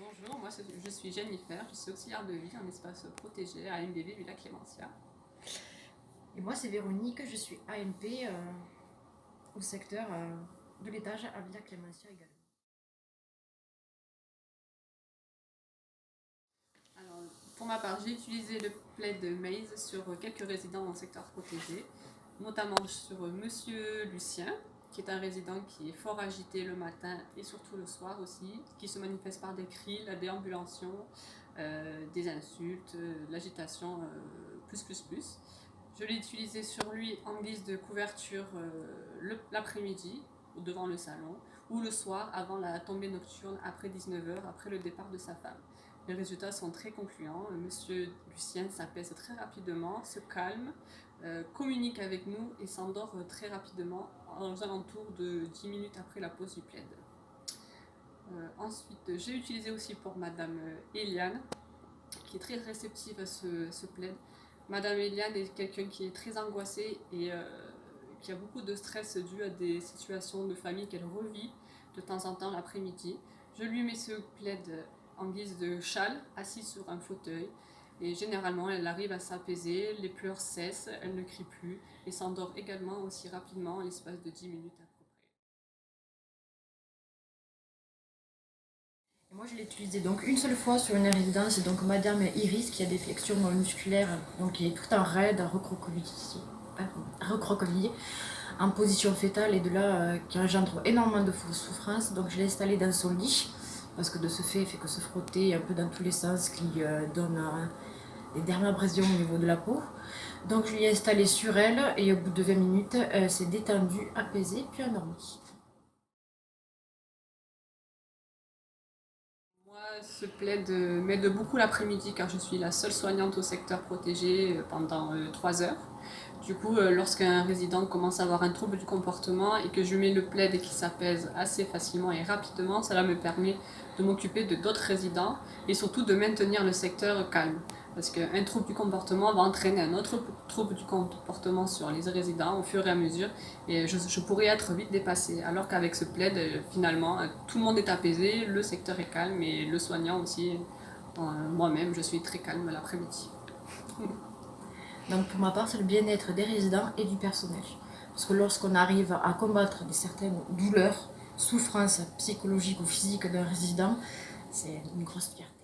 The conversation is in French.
Bonjour, je suis Jennifer, je suis auxiliaire de vie en espace protégé à AMBV Villa Clémentia. Et moi c'est Véronique, je suis AMP au secteur de l'étage à Villa Clémentia également. Alors, pour ma part, j'ai utilisé le plaid Maze sur quelques résidents dans le secteur protégé, notamment sur Monsieur Lucien, qui est un résident qui est fort agité le matin et surtout le soir aussi, qui se manifeste par des cris, la déambulation, des insultes, l'agitation, plus. Je l'ai utilisé sur lui en guise de couverture l'après-midi, devant le salon, ou le soir avant la tombée nocturne, après 19h, après le départ de sa femme. Les résultats sont très concluants. Monsieur Lucien s'apaise très rapidement, se calme, communique avec nous et s'endort très rapidement, aux alentours de 10 minutes après la pause du plaid. Ensuite, j'ai utilisé aussi pour Madame Eliane, qui est très réceptive à ce plaid. Madame Eliane est quelqu'un qui est très angoissé et qui a beaucoup de stress dû à des situations de famille qu'elle revit de temps en temps l'après-midi. Je lui mets ce plaid en guise de châle, assis sur un fauteuil. Et généralement, elle arrive à s'apaiser, les pleurs cessent, elle ne crie plus et s'endort également aussi rapidement en l'espace de 10 minutes à peu près. Et moi je l'ai utilisé donc une seule fois sur une résidence, donc Madame Iris qui a des flexions musculaires, donc qui est tout en raide, recroquevillée, en position fétale et de là qui engendre énormément de souffrance. Donc je l'ai installée dans son lit parce que de ce fait, il fait que se frotter un peu dans tous les sens qui donne des dermabrasions au niveau de la peau. Donc je l'ai installée sur elle et au bout de 20 minutes, elle s'est détendue, apaisée puis endormie. Moi, ce plaid m'aide beaucoup l'après-midi car je suis la seule soignante au secteur protégé pendant 3 heures. Du coup, lorsqu'un résident commence à avoir un trouble du comportement et que je mets le plaid et qu'il s'apaise assez facilement et rapidement, cela me permet de m'occuper de d'autres résidents et surtout de maintenir le secteur calme. Parce qu'un trouble du comportement va entraîner un autre trouble du comportement sur les résidents au fur et à mesure et je pourrais être vite dépassée. Alors qu'avec ce plaid, finalement, tout le monde est apaisé, le secteur est calme et le soignant aussi. Moi-même, je suis très calme l'après-midi. Donc pour ma part, c'est le bien-être des résidents et du personnel. Parce que lorsqu'on arrive à combattre certaines douleurs, souffrances psychologiques ou physiques d'un résident, c'est une grosse fierté.